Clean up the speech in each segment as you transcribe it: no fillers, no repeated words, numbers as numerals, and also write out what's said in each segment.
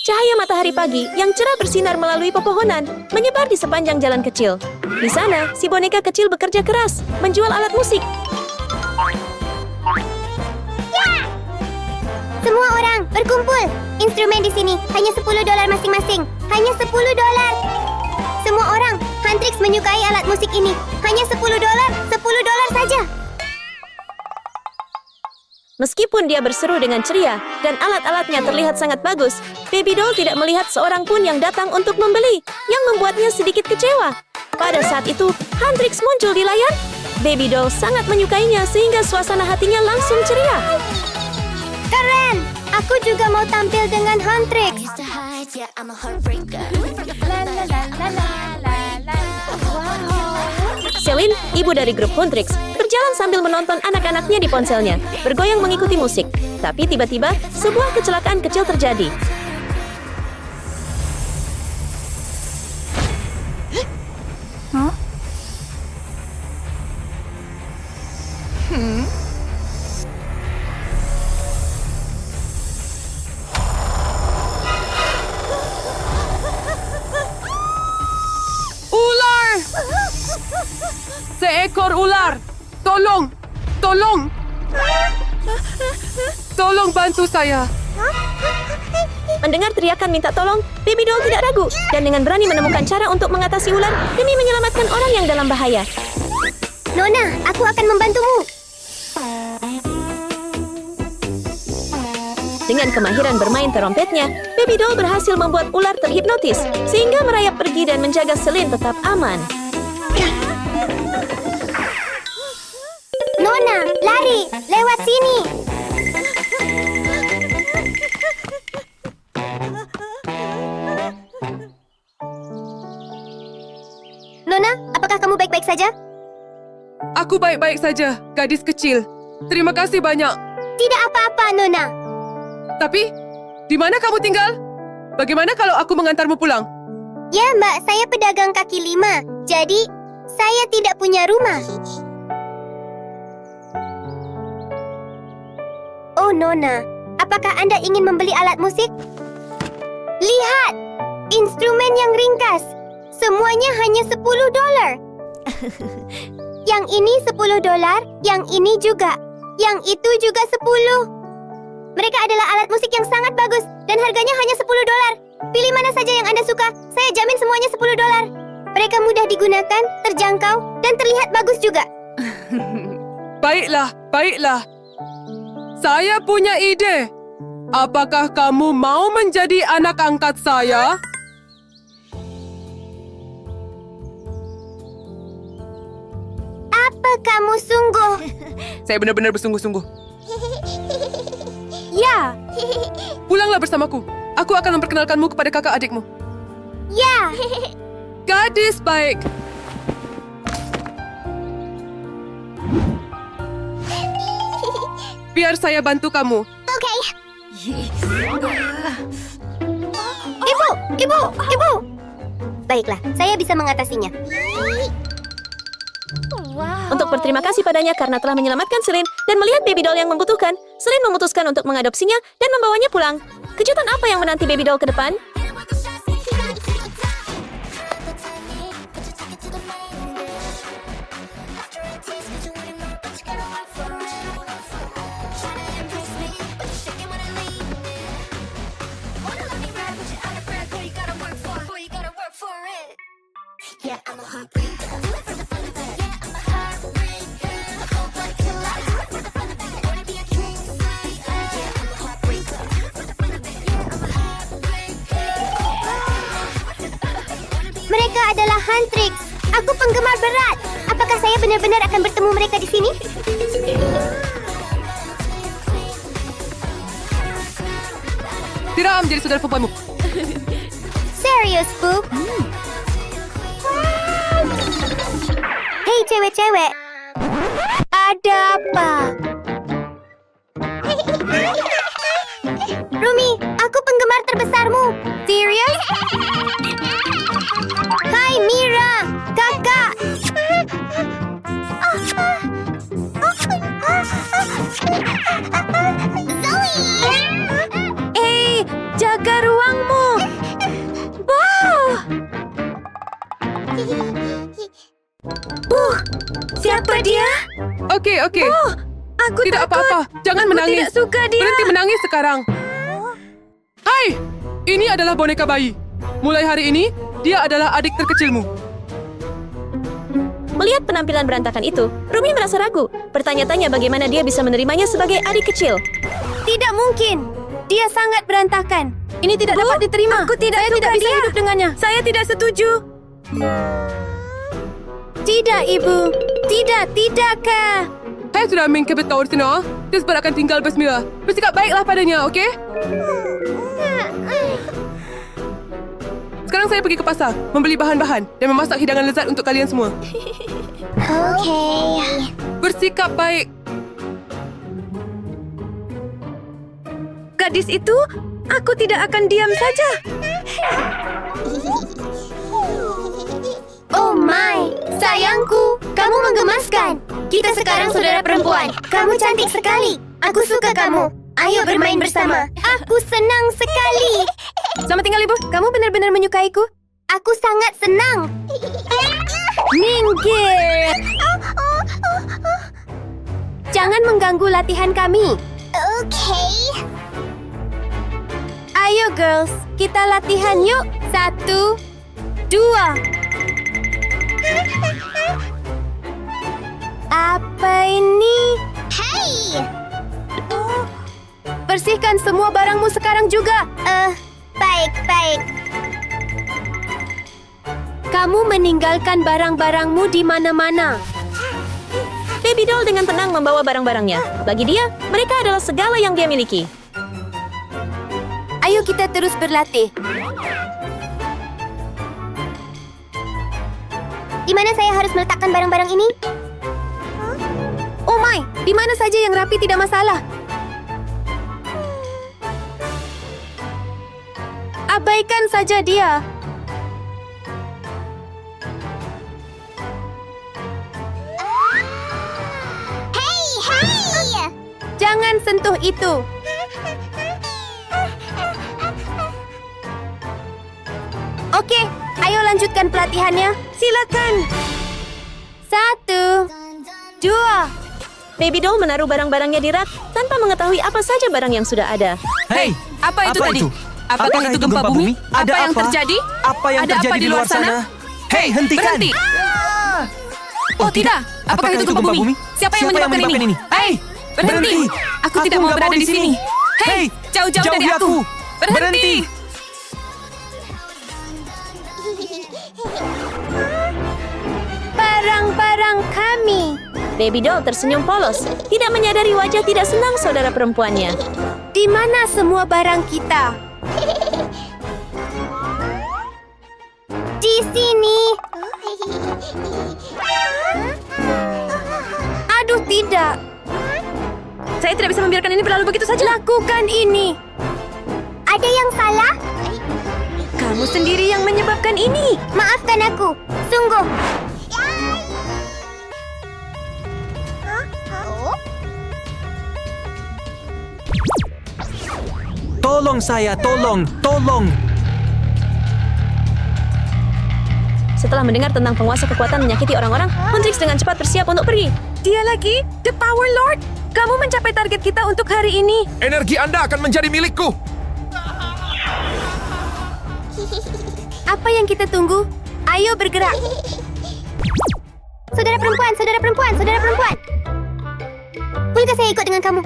Cahaya matahari pagi yang cerah bersinar melalui pepohonan, menyebar di sepanjang jalan kecil. Di sana, si boneka kecil bekerja keras, menjual alat musik. Semua orang, berkumpul. Instrumen di sini, hanya $10 masing-masing. Hanya $10. Semua orang, Huntrix menyukai alat musik ini. Hanya $10 saja. Meskipun dia berseru dengan ceria dan alat-alatnya terlihat sangat bagus, Baby Doll tidak melihat seorang pun yang datang untuk membeli, yang membuatnya sedikit kecewa. Pada saat itu, Huntrix muncul di layar. Baby Doll sangat menyukainya sehingga suasana hatinya langsung ceria. Keren! Aku juga mau tampil dengan Huntrix. Celine, ibu dari grup Huntrix, berjalan sambil menonton anak-anaknya di ponselnya, bergoyang mengikuti musik. Tapi tiba-tiba, sebuah kecelakaan kecil terjadi. Ular! Seekor ular! Tolong! Tolong! Tolong bantu saya! Mendengar teriakan minta tolong, Baby Doll tidak ragu dan dengan berani menemukan cara untuk mengatasi ular demi menyelamatkan orang yang dalam bahaya. Nona, aku akan membantumu. Dengan kemahiran bermain terompetnya, Baby Doll berhasil membuat ular terhipnotis sehingga merayap pergi dan menjaga Celine tetap aman. Nona, lari! Lewat sini! Nona, apakah kamu baik-baik saja? Aku baik-baik saja, gadis kecil. Terima kasih banyak. Tidak apa-apa, Nona. Tapi, di mana kamu tinggal? Bagaimana kalau aku mengantarmu pulang? Ya, Mbak, saya pedagang kaki lima. Jadi, saya tidak punya rumah. Oh, Nona, apakah Anda ingin membeli alat musik? Lihat! Instrumen yang ringkas. Semuanya hanya $10. Yang ini $10, yang ini juga. Yang itu juga 10. Mereka adalah alat musik yang sangat bagus dan harganya hanya $10. Pilih mana saja yang Anda suka. Saya jamin semuanya $10. Mereka mudah digunakan, terjangkau, dan terlihat bagus juga. Baiklah, baiklah. Saya punya ide. Apakah kamu mau menjadi anak angkat saya? Apa kamu sungguh? Saya benar-benar bersungguh-sungguh. Ya, Pulanglah bersamaku. Aku akan memperkenalkanmu kepada kakak adikmu. ya. Gadis baik. Biar saya bantu kamu. Oke. Ibu. Baiklah, saya bisa mengatasinya. Untuk berterima kasih padanya karena telah menyelamatkan Celine dan melihat Baby Doll yang membutuhkan, Celine memutuskan untuk mengadopsinya dan membawanya pulang. Kejutan apa yang menanti Baby Doll ke depan? Mereka adalah Huntrix. Aku penggemar berat. Apakah saya benar-benar akan bertemu mereka di sini? Tiram jadi saudara perempuanmu. Serius, Spook? Hei, cewek-cewek. Ada apa? Rumi, aku penggemar terbesarmu. Serius? Hai, Mira. Kakak. Zoe! Jaga ruang terbangmu. Wow! Siapa dia? Okey. Aku Tidak takut. apa-apa. Jangan Aku menangis. tidak suka dia. Berhenti menangis sekarang. Hai! Ini adalah boneka bayi. Mulai hari ini, dia adalah adik terkecilmu. Melihat penampilan berantakan itu, Rumi merasa ragu. Bertanya-tanya bagaimana dia bisa menerimanya sebagai adik kecil. Tidak mungkin. Dia sangat berantakan. Ini tidak dapat diterima. Aku tidak Saya suka tidak bisa dia. hidup dengannya. Saya tidak setuju. Tidak, Ibu. Tidakkah? Saya sudah ambil betul di sini. Dia sempat akan tinggal bersila. Bersikap baiklah padanya, okey? Sekarang saya pergi ke pasar, membeli bahan-bahan dan memasak hidangan lezat untuk kalian semua. Okey. Bersikap baik. Gadis itu, aku tidak akan diam saja. Oh my, sayangku, kamu menggemaskan. Kita sekarang saudara perempuan. Kamu cantik sekali. Aku suka kamu. Ayo bermain bersama. Aku senang sekali. Selamat tinggal, Ibu. Kamu benar-benar menyukaiku. Aku sangat senang. Minggir. Jangan mengganggu latihan kami. Okey. Ayo girls, kita latihan yuk. 1, 2. Apa ini? Hey! Bersihkan semua barangmu sekarang juga. Baik. Kamu meninggalkan barang-barangmu di mana-mana. Baby doll dengan tenang membawa barang-barangnya. Bagi dia, mereka adalah segala yang dia miliki. Ayo kita terus berlatih. Di mana saya harus meletakkan barang-barang ini? Oh my, di mana saja yang rapi tidak masalah. Abaikan saja dia. Hey! Jangan sentuh itu. Oke, ayo lanjutkan pelatihannya. Silakan. 1, 2. Baby doll menaruh barang-barangnya di rak tanpa mengetahui apa saja barang yang sudah ada. Hei, Apa itu tadi? Apakah itu gempa bumi? Ada Apa yang terjadi? Apa yang Ada terjadi apa di luar sana? Hei, hentikan! Berhenti! Oh tidak, apakah itu gempa bumi? Siapa yang menyebabkan ini? Hei, berhenti! Aku tidak mau berada di sini. Hei, jauh-jauh dari aku! Berhenti! Barang-barang kami. Baby doll tersenyum polos, tidak menyadari wajah tidak senang saudara perempuannya. Di mana semua barang kita? Di sini. Aduh, tidak. Saya tidak bisa membiarkan ini berlalu begitu saja. Lakukan ini. Ada yang salah? Kamu sendiri yang menyebabkan ini. Maafkan aku. Sungguh. Tolong saya, tolong! Setelah mendengar tentang penguasa kekuatan menyakiti orang-orang, Huntrix dengan cepat bersiap untuk pergi. Dia lagi? The Power Lord? Kamu mencapai target kita untuk hari ini. Energi Anda akan menjadi milikku. Apa yang kita tunggu? Ayo bergerak. Saudara perempuan. Bolehkah saya ikut dengan kamu?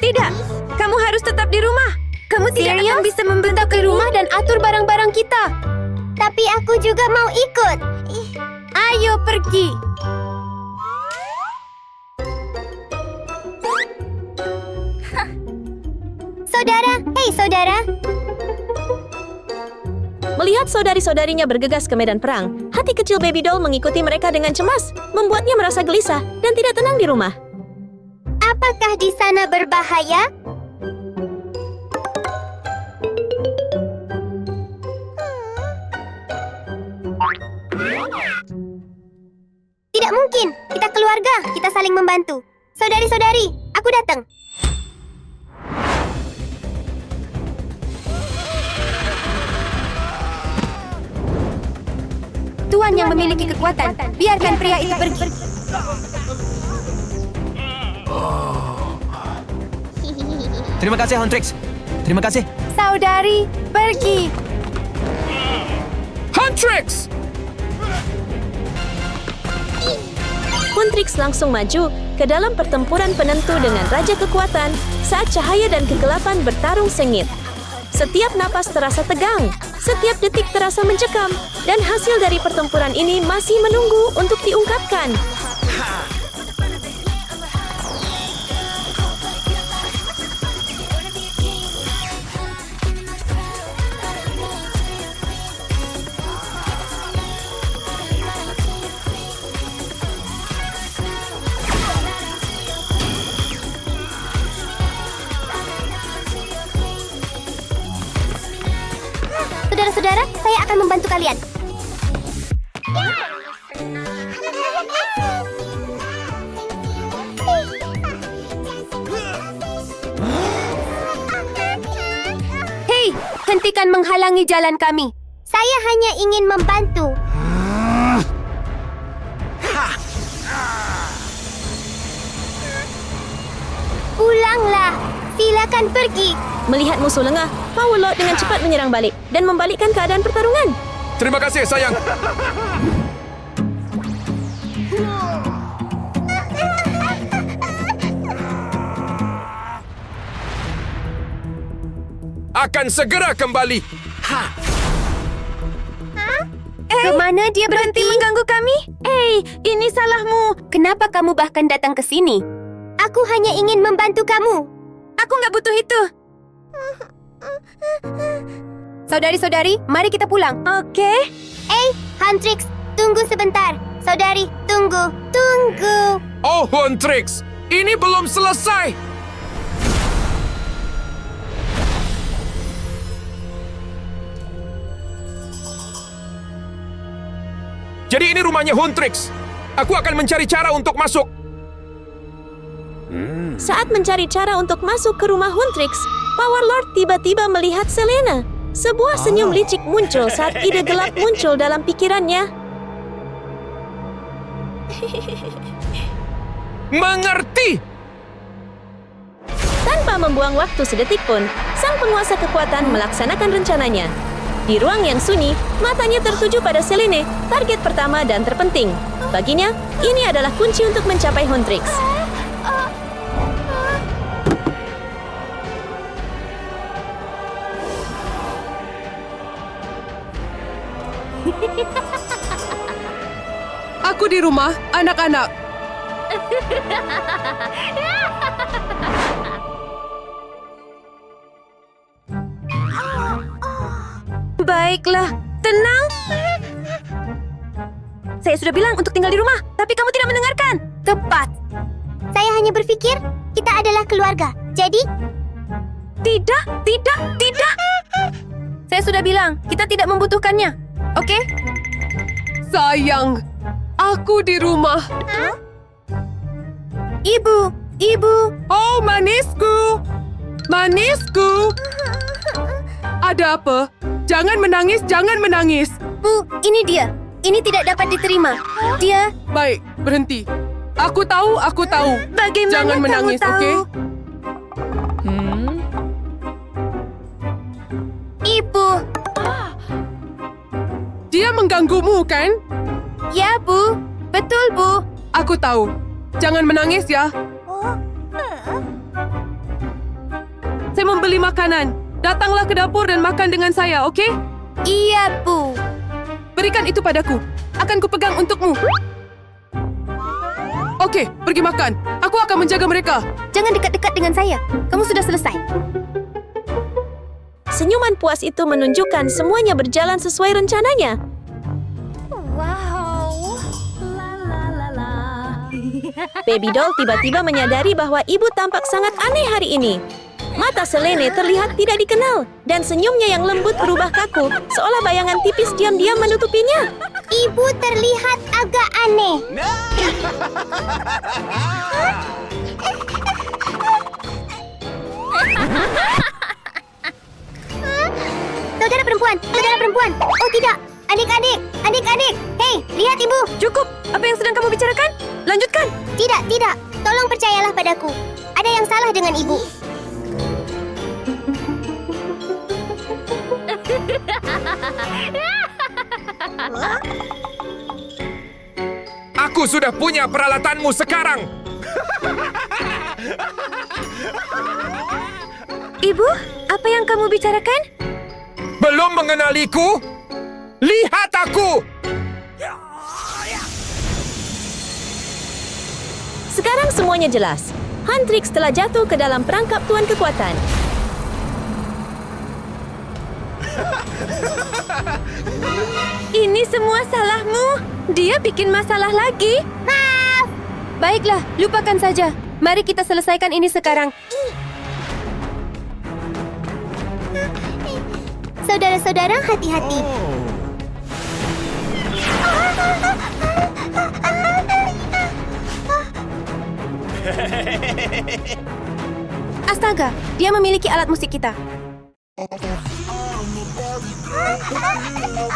Tidak, kamu harus tetap di rumah. Kamu tidak akan bisa membentak di rumah dan atur barang-barang kita. Tapi aku juga mau ikut. Ayo pergi. Saudara. Melihat saudari-saudarinya bergegas ke medan perang, hati kecil Baby doll mengikuti mereka dengan cemas, membuatnya merasa gelisah dan tidak tenang di rumah. Apakah di sana berbahaya? Tidak mungkin. Kita keluarga. Kita saling membantu. Saudari-saudari, aku datang. perempuan yang memiliki kekuatan. Biarkan pria itu pergi. Terima kasih, Huntrix. Terima kasih. Saudari, pergi. Huntrix! Huntrix langsung maju ke dalam pertempuran penentu dengan Raja Kekuatan saat cahaya dan kegelapan bertarung sengit. Setiap napas terasa tegang, setiap detik terasa mencekam, dan hasil dari pertempuran ini masih menunggu untuk diungkapkan. Saudara-saudara, saya akan membantu kalian. Hei, hentikan menghalangi jalan kami. Saya hanya ingin membantu. Pulanglah. Silakan pergi. Melihat musuh lengah, Power Lord dengan cepat menyerang balik dan membalikkan keadaan pertarungan. Terima kasih, sayang. Akan segera kembali. Kemana dia berhenti mengganggu kami? Ini salahmu. Kenapa kamu bahkan datang ke sini? Aku hanya ingin membantu kamu. Aku nggak butuh itu. Saudari-saudari, mari kita pulang. Oke. Huntrix, tunggu sebentar. Saudari, tunggu. Tunggu. Oh, Huntrix, ini belum selesai. Jadi ini rumahnya Huntrix. Aku akan mencari cara untuk masuk. Saat mencari cara untuk masuk ke rumah Huntrix, Power Lord tiba-tiba melihat Selena. Sebuah senyum licik muncul saat ide gelap muncul dalam pikirannya. Mengerti? Tanpa membuang waktu sedetik pun, sang penguasa kekuatan melaksanakan rencananya. Di ruang yang sunyi, matanya tertuju pada Selene, target pertama dan terpenting. Baginya, ini adalah kunci untuk mencapai Huntrix. Aku di rumah, anak-anak. Baiklah, tenang. Saya sudah bilang untuk tinggal di rumah, tapi kamu tidak mendengarkan. Tepat. Saya hanya berpikir kita adalah keluarga. Jadi, tidak. Saya sudah bilang kita tidak membutuhkannya. Oke? Sayang, aku di rumah. Ibu. Oh, manisku. Manisku. Ada apa? Jangan menangis. Bu, ini dia. Ini tidak dapat diterima. Dia... Baik, berhenti. Aku tahu. Bagaimana Jangan kamu menangis, tahu? oke? Ibu. Dia mengganggumu, kan? Ya, Bu. Betul, Bu. Aku tahu. Jangan menangis ya. Saya membeli makanan. Datanglah ke dapur dan makan dengan saya, oke? Iya, Bu. Berikan itu padaku. Akan kupegang untukmu. Oke, pergi makan. Aku akan menjaga mereka. Jangan dekat-dekat dengan saya. Kamu sudah selesai. Senyuman puas itu menunjukkan semuanya berjalan sesuai rencananya. Wow. Baby doll tiba-tiba menyadari bahwa ibu tampak sangat aneh hari ini. Mata Selene terlihat tidak dikenal, dan senyumnya yang lembut berubah kaku, seolah bayangan tipis diam-diam menutupinya. Ibu terlihat agak aneh. Saudara perempuan. Oh tidak, Adik-adik, adik-adik. Hei, lihat ibu. Cukup! Apa yang sedang kamu bicarakan? Lanjutkan! Tidak, tidak. Tolong percayalah padaku. Ada yang salah dengan ibu. Aku sudah punya peralatanmu sekarang. Ibu, apa yang kamu bicarakan? Belum mengenaliku? Lihat aku! Sekarang semuanya jelas. Huntrix telah jatuh ke dalam perangkap Tuan Kekuatan. Ini semua salahmu. Dia bikin masalah lagi. Maaf. Baiklah, lupakan saja. Mari kita selesaikan ini sekarang. Saudara-saudara, hati-hati. Astaga, dia memiliki alat musik kita.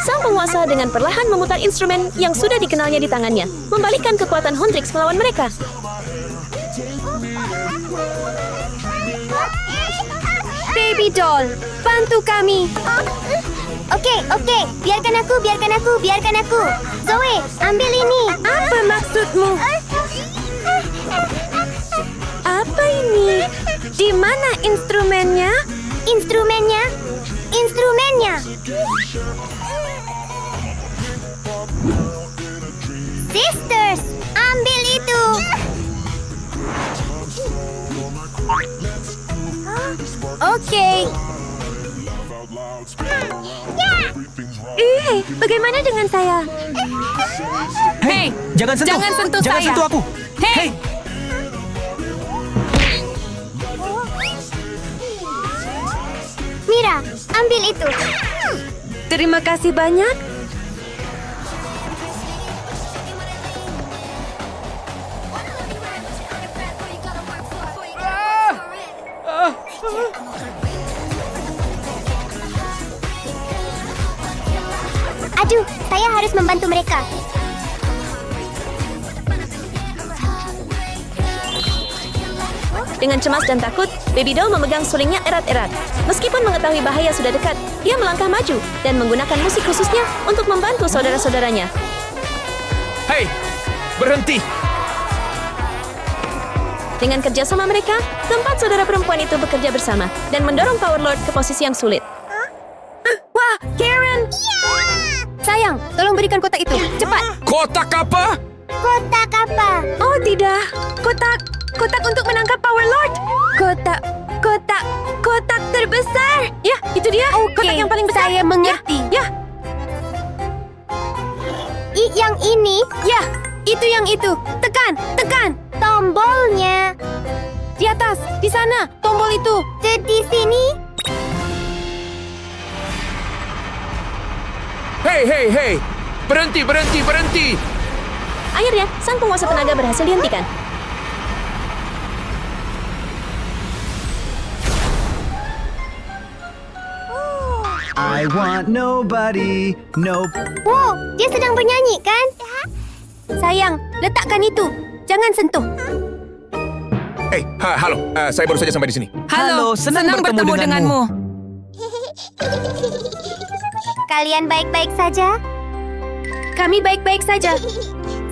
Sang penguasa dengan perlahan memutar instrumen yang sudah dikenalnya di tangannya, membalikkan kekuatan Huntrix melawan mereka. Baby doll, bantu kami. Oke. Biarkan aku. Zoe, ambil ini. Apa maksudmu? Apa ini? Di mana instrumennya? Instrumennya. Sisters, ambil itu. Oke. Bagaimana dengan saya? Hei, Jangan sentuh! Jangan sentuh Jangan saya. sentuh aku! Hei! Mira, ambil itu. Terima kasih banyak. Aduh, saya harus membantu mereka. Dengan cemas dan takut, Baby Doll memegang sulingnya erat-erat. Meskipun mengetahui bahaya sudah dekat, dia melangkah maju dan menggunakan musik khususnya untuk membantu saudara-saudaranya. Hei, berhenti! Dengan kerjasama mereka, keempat saudara perempuan itu bekerja bersama dan mendorong Power Lord ke posisi yang sulit. Wah, Karen! Sayang, tolong berikan kotak itu. Cepat! Kotak apa? Kotak apa? Oh tidak, kotak untuk menangkap Power Lord. Kotak terbesar. Ya, itu dia. Kotak yang paling besar. Saya mengerti. Ya. Yang ini? Ya, itu. Tekan. Tombolnya. Di atas, di sana, tombol itu. Di sini? Hei! Berhenti! Akhirnya, sang penguasa tenaga berhasil dihentikan. I want nobody, no. Wow, dia sedang bernyanyi, kan? Sayang, letakkan itu. Jangan sentuh. Halo. Saya baru saja sampai di sini. Halo, senang bertemu denganmu. Kalian baik-baik saja? Kami baik-baik saja.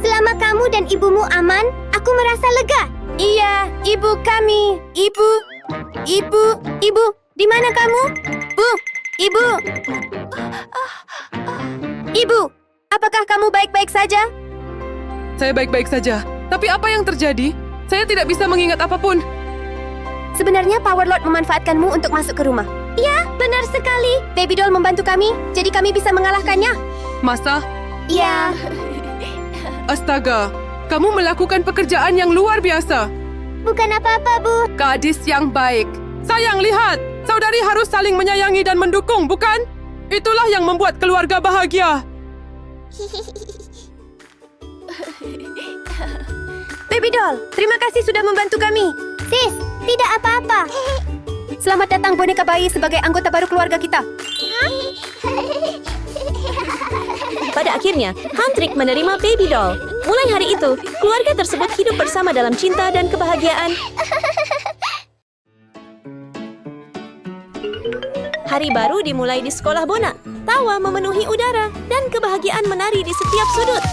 Selama kamu dan ibumu aman, aku merasa lega. Iya, ibu kami. Ibu. Di mana kamu? Ibu, apakah kamu baik-baik saja? Saya baik-baik saja. Tapi apa yang terjadi? Saya tidak bisa mengingat apapun. Sebenarnya Power Lord memanfaatkanmu untuk masuk ke rumah. Ya, benar sekali. Baby Doll membantu kami, jadi kami bisa mengalahkannya. Masa? Ya, Astaga, kamu melakukan pekerjaan yang luar biasa. bukan apa-apa, Bu. Gadis yang baik. Sayang, lihat. Saudari harus saling menyayangi dan mendukung, bukan? Itulah yang membuat keluarga bahagia. Baby Doll, terima kasih sudah membantu kami. Sis, tidak apa-apa. Selamat datang boneka bayi sebagai anggota baru keluarga kita. Pada akhirnya, Huntrix menerima baby doll. Mulai hari itu, keluarga tersebut hidup bersama dalam cinta dan kebahagiaan. Hari baru dimulai di sekolah Bona. Tawa memenuhi udara dan kebahagiaan menari di setiap sudut.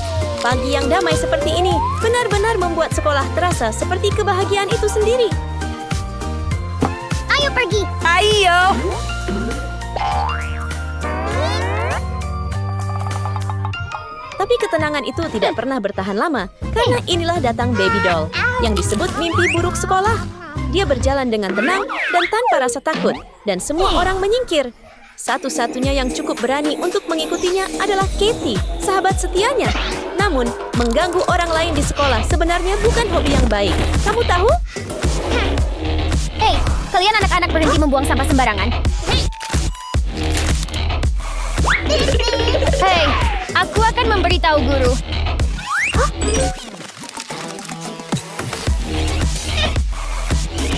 Pagi yang damai seperti ini benar-benar membuat sekolah terasa seperti kebahagiaan itu sendiri. Ayo pergi. Ayo! Tapi ketenangan itu tidak pernah bertahan lama, karena inilah datang baby doll, yang disebut mimpi buruk sekolah. Dia berjalan dengan tenang dan tanpa rasa takut, dan semua orang menyingkir. Satu-satunya yang cukup berani untuk mengikutinya adalah Katie, sahabat setianya. Namun, mengganggu orang lain di sekolah sebenarnya bukan hobi yang baik. Kamu tahu? Hei, kalian anak-anak berhenti membuang sampah sembarangan. Hei, aku akan memberitahu guru.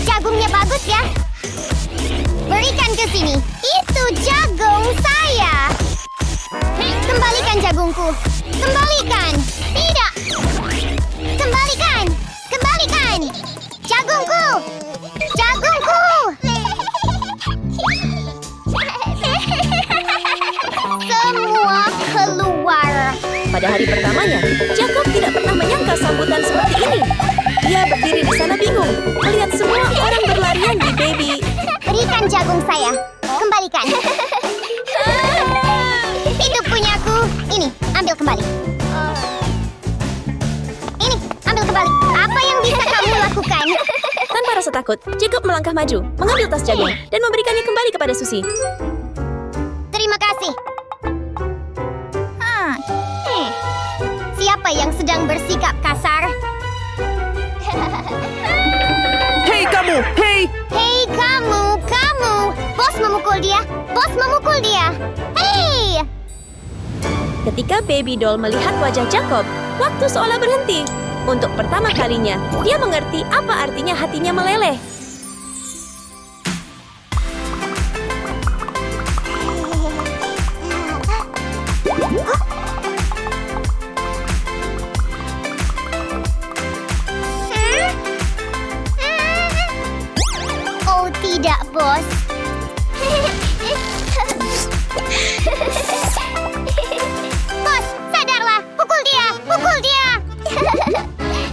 Jagungnya bagus ya. Berikan ke sini. Itu jagung saya. Kembalikan jagungku. Kembalikan. Tidak. Kembalikan. Kembalikan. Jagungku. Jagungku. Semua keluar. Pada hari pertamanya, Jacob tidak pernah menyangka sambutan seperti ini. Dia berdiri di sana bingung, melihat semua orang berlarian di baby. Berikan jagung saya. Kembalikan. Itu punyaku. Ini, ambil kembali. Ini, ambil kembali. Apa yang bisa kamu lakukan? Tanpa rasa takut, Jacob melangkah maju, mengambil tas jagung, dan memberikannya kembali kepada Susie. Terima kasih. Siapa yang sedang bersikap kasar? Hei kamu! Hei! Hei kamu, kamu! Bos memukul dia! Bos memukul dia! Hei! Ketika baby doll melihat wajah Jacob, waktu seolah berhenti. Untuk pertama kalinya, dia mengerti apa artinya hatinya meleleh. Oh tidak, bos. Bos, sadarlah. Pukul dia, pukul dia.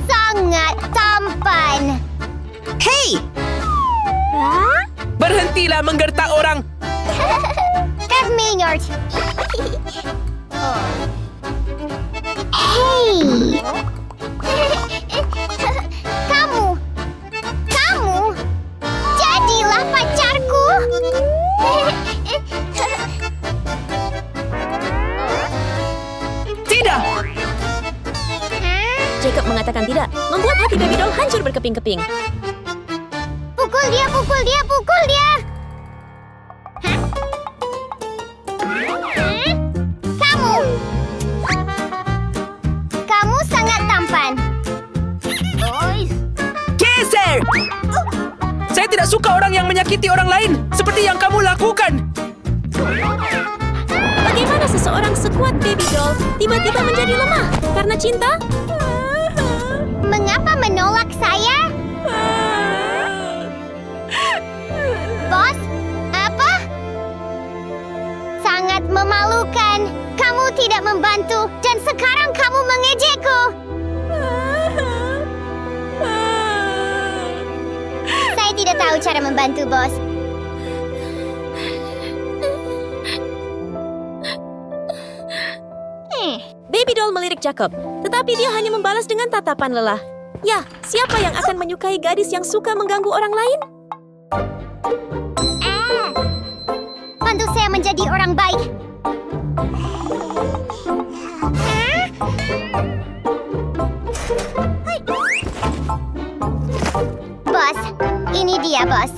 Sangat tampan. Hei! Berhentilah menggertak orang! Maynard. Hei. Kamu jadilah pacarku. Tidak! Jacob mengatakan tidak, membuat hati baby doll hancur berkeping-keping. Pukul dia, pukul dia, pukul dia. Kamu sangat tampan. Geser! Saya tidak suka orang yang menyakiti orang lain seperti yang kamu lakukan. Bagaimana seseorang sekuat baby doll tiba-tiba menjadi lemah karena cinta? Mengapa menolak saya? Bos, apa? Sangat memalukan. Kamu tidak membantu dan sekarang kamu mengejekku. Saya tidak tahu cara membantu, bos. Baby doll melirik Jacob, tetapi dia hanya membalas dengan tatapan lelah. Ya, siapa yang akan menyukai gadis yang suka mengganggu orang lain? Bantu saya menjadi orang baik. Bos, ini dia, bos.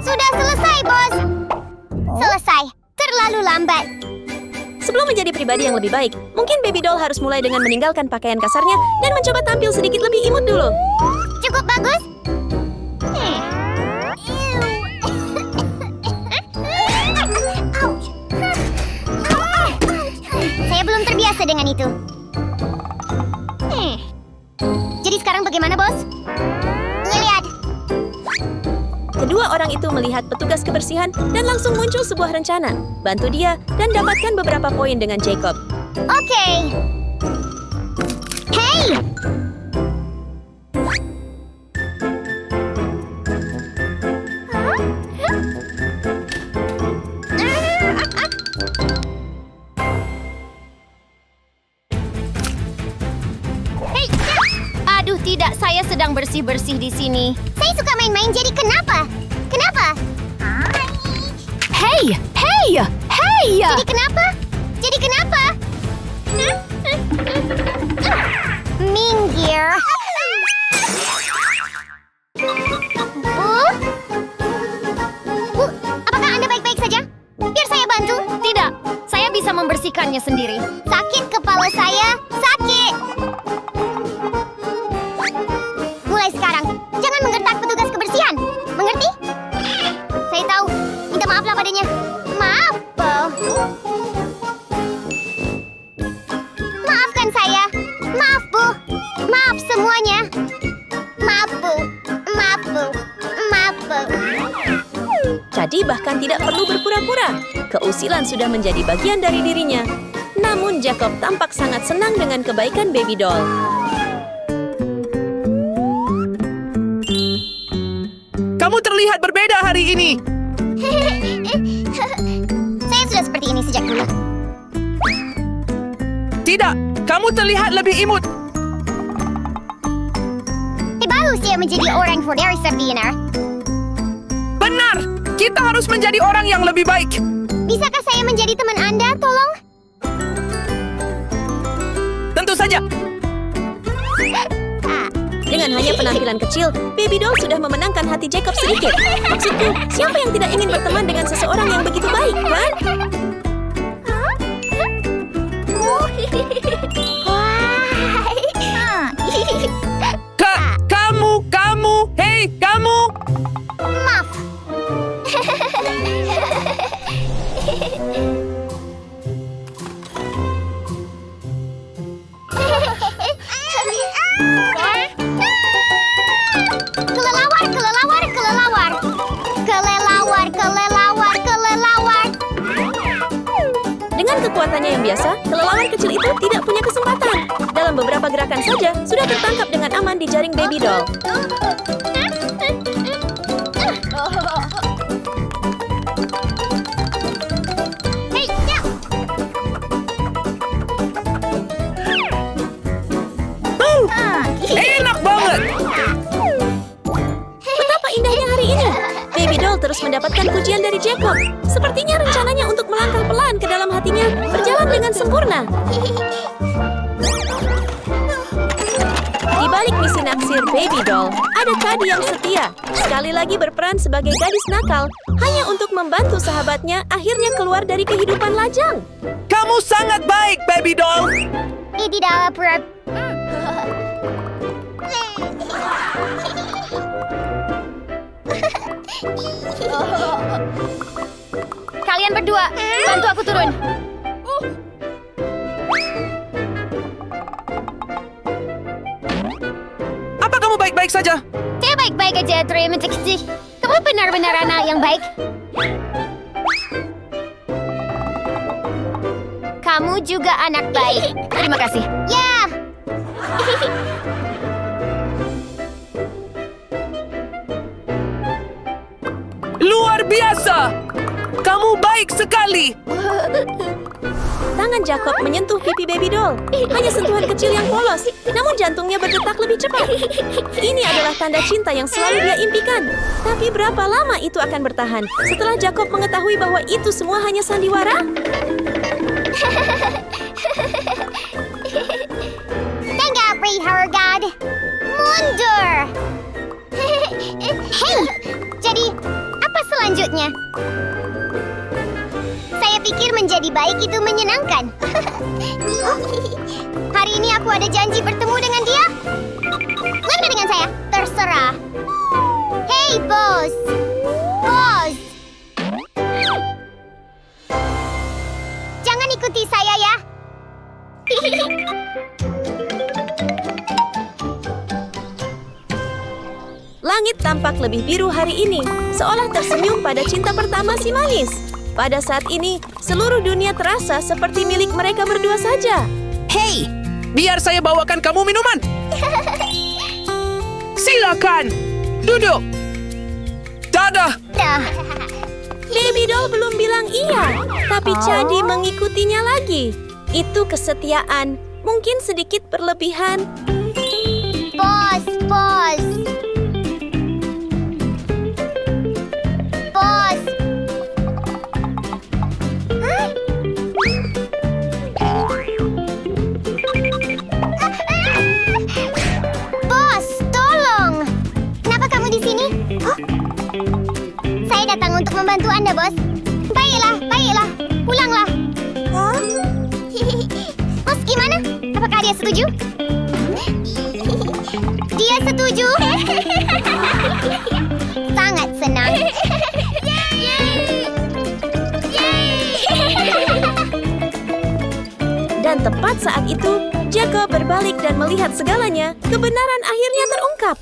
Sudah selesai, bos. Selesai. Terlalu lambat. Sebelum menjadi pribadi yang lebih baik, mungkin baby doll harus mulai dengan meninggalkan pakaian kasarnya dan mencoba tampil sedikit lebih imut dulu. Cukup bagus? dengan itu. Jadi sekarang bagaimana, bos? Lihat. Kedua orang itu melihat petugas kebersihan dan langsung muncul sebuah rencana. Bantu dia dan dapatkan beberapa poin dengan Jacob. Oke. Hey! Hey! Aduh, tidak. Saya sedang bersih-bersih di sini. Saya suka main-main, jadi kenapa? Kenapa? Hey! Hey! Hey! Jadi kenapa? Jadi kenapa? Minggir. Bu, apakah Anda baik-baik saja? Biar saya bantu. Tidak, saya bisa membersihkannya sendiri. Sakit kepala saya, sakit. Mulai sekarang, jangan menggertak petugas kebersihan. Mengerti? Saya tahu. Minta maaflah padanya. Maaf, Bu. Maafkan saya. Maaf, Bu. Maaf semuanya. Maaf, Bu. Maaf, Bu. Maaf, Bu. Jadi bahkan tidak perlu berpura-pura. Keusilan sudah menjadi bagian dari dirinya. Namun Jacob tampak sangat senang dengan kebaikan baby doll. Kamu terlihat berbeda hari ini. Saya sudah seperti ini sejak dulu. Tidak, kamu terlihat lebih imut. Baru saya menjadi orang for dari Sabiner. Benar, kita harus menjadi orang yang lebih baik. Bisakah saya menjadi teman Anda, tolong? Tentu saja. Dengan hanya penampilan kecil, baby doll sudah memenangkan hati Jacob sedikit. Maksudku, siapa yang tidak ingin berteman dengan seseorang yang begitu baik, kan? Hei, kamu. Maaf. Kelelawar, kelelawar, kelelawar. Kelelawar, kelelawar, kelelawar. Dengan kekuatannya yang biasa, kelelawar kecil itu tidak punya kesempatan. Dalam beberapa gerakan saja, sudah tertangkap dengan aman di jaring baby doll. Hei, ya. Enak banget. Betapa indahnya hari ini. Baby doll terus mendapatkan pujian dari Jacob. Sepertinya rencananya untuk melangkah pelan ke dalam hatinya berjalan dengan sempurna. Di balik misi naksir baby doll, ada Cady yang setia. Sekali lagi berperan sebagai gadis nakal, hanya untuk membantu sahabatnya akhirnya keluar dari kehidupan lajang. Kamu sangat baik, baby doll. Ini dalam perut. Kalian berdua, bantu aku turun. Apa kamu baik-baik saja? Saya baik-baik aja, terima kasih. Kamu benar-benar anak yang baik. Kamu juga anak baik. Terima kasih. Ya. Luar biasa. Kamu baik sekali. Tangan Jacob menyentuh pipi baby doll. Hanya sentuhan kecil yang polos, namun jantungnya berdetak lebih cepat. Ini adalah tanda cinta yang selalu dia impikan. Tapi berapa lama itu akan bertahan? Setelah Jacob mengetahui bahwa itu semua hanya sandiwara? Tengah beri harga. Mundur. Hei, jadi apa selanjutnya? Saya pikir menjadi baik itu menyenangkan. Hari ini aku ada janji bertemu dengan dia. Bagaimana dengan saya? Terserah. Hei, bos. Bos. Jangan ikuti saya ya. Langit tampak lebih biru hari ini, seolah tersenyum pada cinta pertama si manis. Pada saat ini, seluruh dunia terasa seperti milik mereka berdua saja. Hei, biar saya bawakan kamu minuman. Silakan, duduk. Dadah. Dah. Baby doll belum bilang iya, tapi Chadi mengikutinya lagi. Itu kesetiaan, mungkin sedikit berlebihan. Bos. Bos. Bos, tolong. Kenapa kamu di sini? Saya datang untuk membantu Anda, Bos. Baiklah. Pulanglah. Bos, gimana? Apakah dia setuju? Dia setuju. Sangat senang. Dan tepat saat itu, Jacob berbalik dan melihat segalanya. Kebenaran akhirnya terungkap.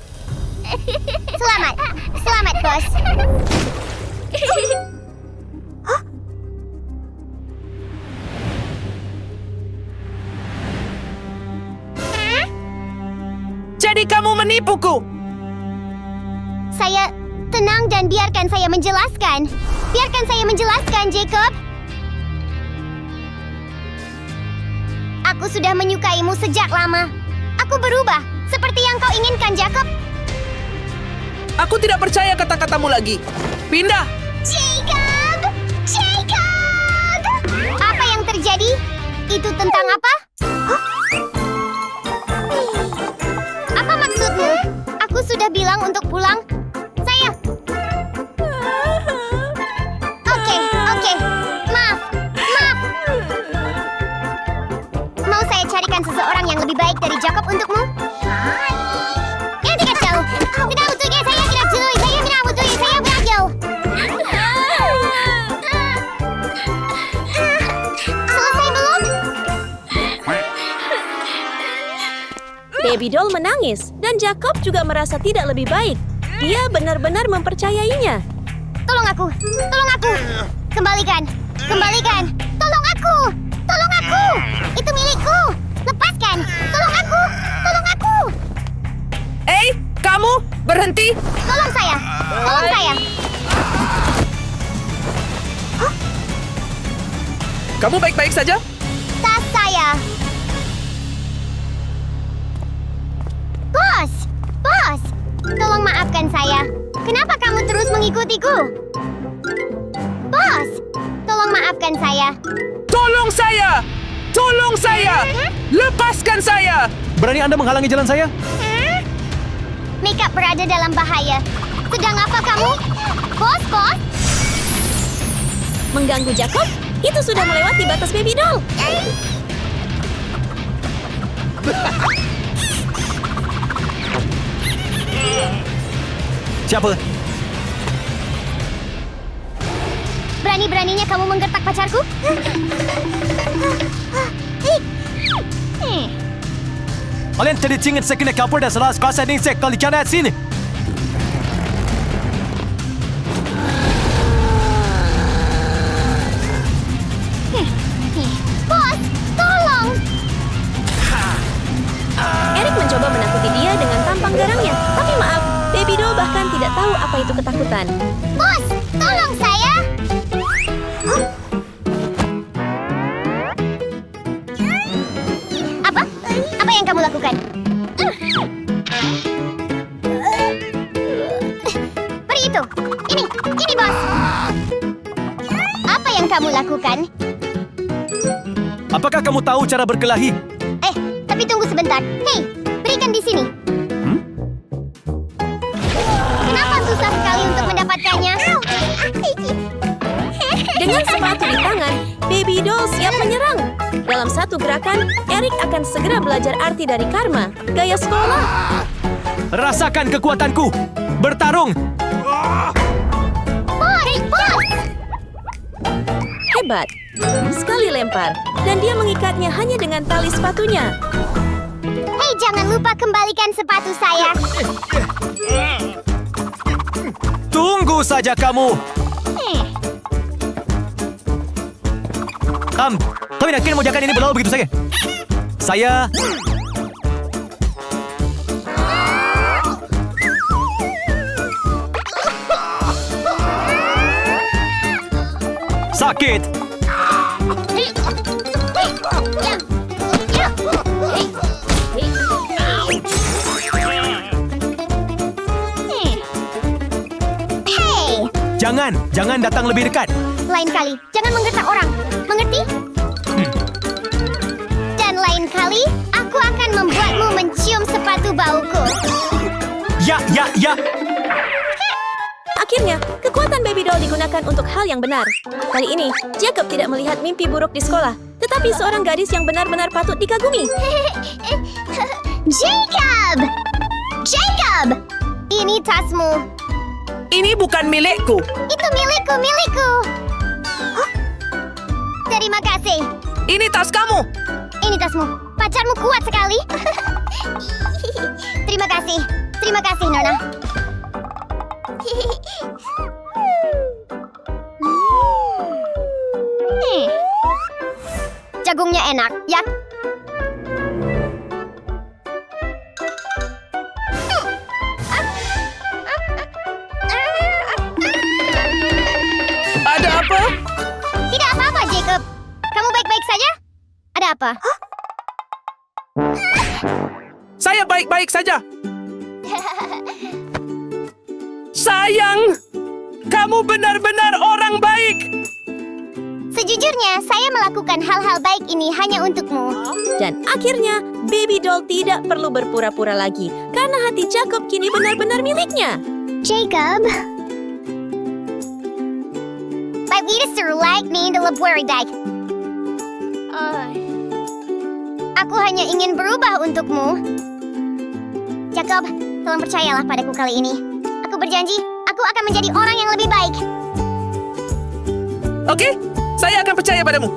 Selamat, Bos. Jadi kamu menipuku. Saya tenang dan biarkan saya menjelaskan. Jacob. Aku sudah menyukaimu sejak lama. Aku berubah, seperti yang kau inginkan, Jacob. Aku tidak percaya kata-katamu lagi. Pindah. Jacob! Apa yang terjadi? Itu tentang apa? Apa maksudmu? Aku sudah bilang untuk pulang. Saya... Oke. Maaf. Mau saya carikan seseorang yang lebih baik dari Jacob untukmu? Yang tidak jauh. Tidak butuhnya, saya tidak peduli. Saya tidak butuhnya, saya beragil. Selesai belum? Baby doll menangis, dan Jacob juga merasa tidak lebih baik. Dia benar-benar mempercayainya. Tolong aku. Kembalikan. Tolong aku. Itu milikku. Lepaskan. Tolong aku. Kamu berhenti. Tolong saya. Kamu baik-baik saja? Tas saya. Bos. Tolong maafkan saya. Kenapa kamu terus mengikutiku? Bos, tolong maafkan saya. Tolong saya! Lepaskan saya! Berani Anda menghalangi jalan saya? Makeup berada dalam bahaya. Sedang apa kamu? Bos. Mengganggu Jacob? Itu sudah melewati batas baby doll. Siapa? Berani-beraninya kamu menggertak pacarku? Kalian tadi ingin saya kena kapur dan salah kuasa ini saya kalikan at sini. Bos, tolong! Eric mencoba menakuti dia dengan tampang garangnya. Tapi maaf, baby doll bahkan tidak tahu apa itu ketakutan. Bos, tolong saya! Apa yang kamu lakukan? Beri itu. Ini bos. Apa yang kamu lakukan? Apakah kamu tahu cara berkelahi? Tapi tunggu sebentar. Hei, berikan di sini. Kenapa susah sekali untuk mendapatkannya? Dengan sepatu di tangan, baby doll siap menyerang. Dalam satu gerakan, Eric akan segera belajar arti dari karma, gaya sekolah. Rasakan kekuatanku. Bertarung. Bos! hebat. Sekali lempar, dan dia mengikatnya hanya dengan tali sepatunya. Hei, jangan lupa kembalikan sepatu saya. Tunggu saja kamu. Kami yakin mau jangan ini berlalu begitu saja. Saya... sakit. Jangan datang lebih dekat. Lain kali, jangan menggertak orang. Mengerti? Dan lain kali, aku akan membuatmu mencium sepatu bauku. Ya. Akhirnya, kekuatan baby doll digunakan untuk hal yang benar. Kali ini, Jacob tidak melihat mimpi buruk di sekolah, tetapi seorang gadis yang benar-benar patut dikagumi. Jacob! Ini tasmu. Ini bukan milikku. Itu milikku. Terima kasih. Ini tas kamu. Ini tasmu. Pacarmu kuat sekali. Terima kasih, Nona. Jagungnya enak, ya? Ada apa? Tidak apa-apa, Jacob. Kamu baik-baik saja? Ada apa? Saya baik-baik saja. Sayang, kamu benar-benar orang baik. Sejujurnya, saya melakukan hal-hal baik ini hanya untukmu. Dan akhirnya, baby doll tidak perlu berpura-pura lagi, karena hati Jacob kini benar-benar miliknya. Jacob. Wij willen serlijk in de laboratorium. Aku hanya ingin berubah untukmu. Jacob, tolong percayalah padaku kali ini. Aku berjanji, aku akan menjadi orang yang lebih baik. Oke, saya akan percaya padamu.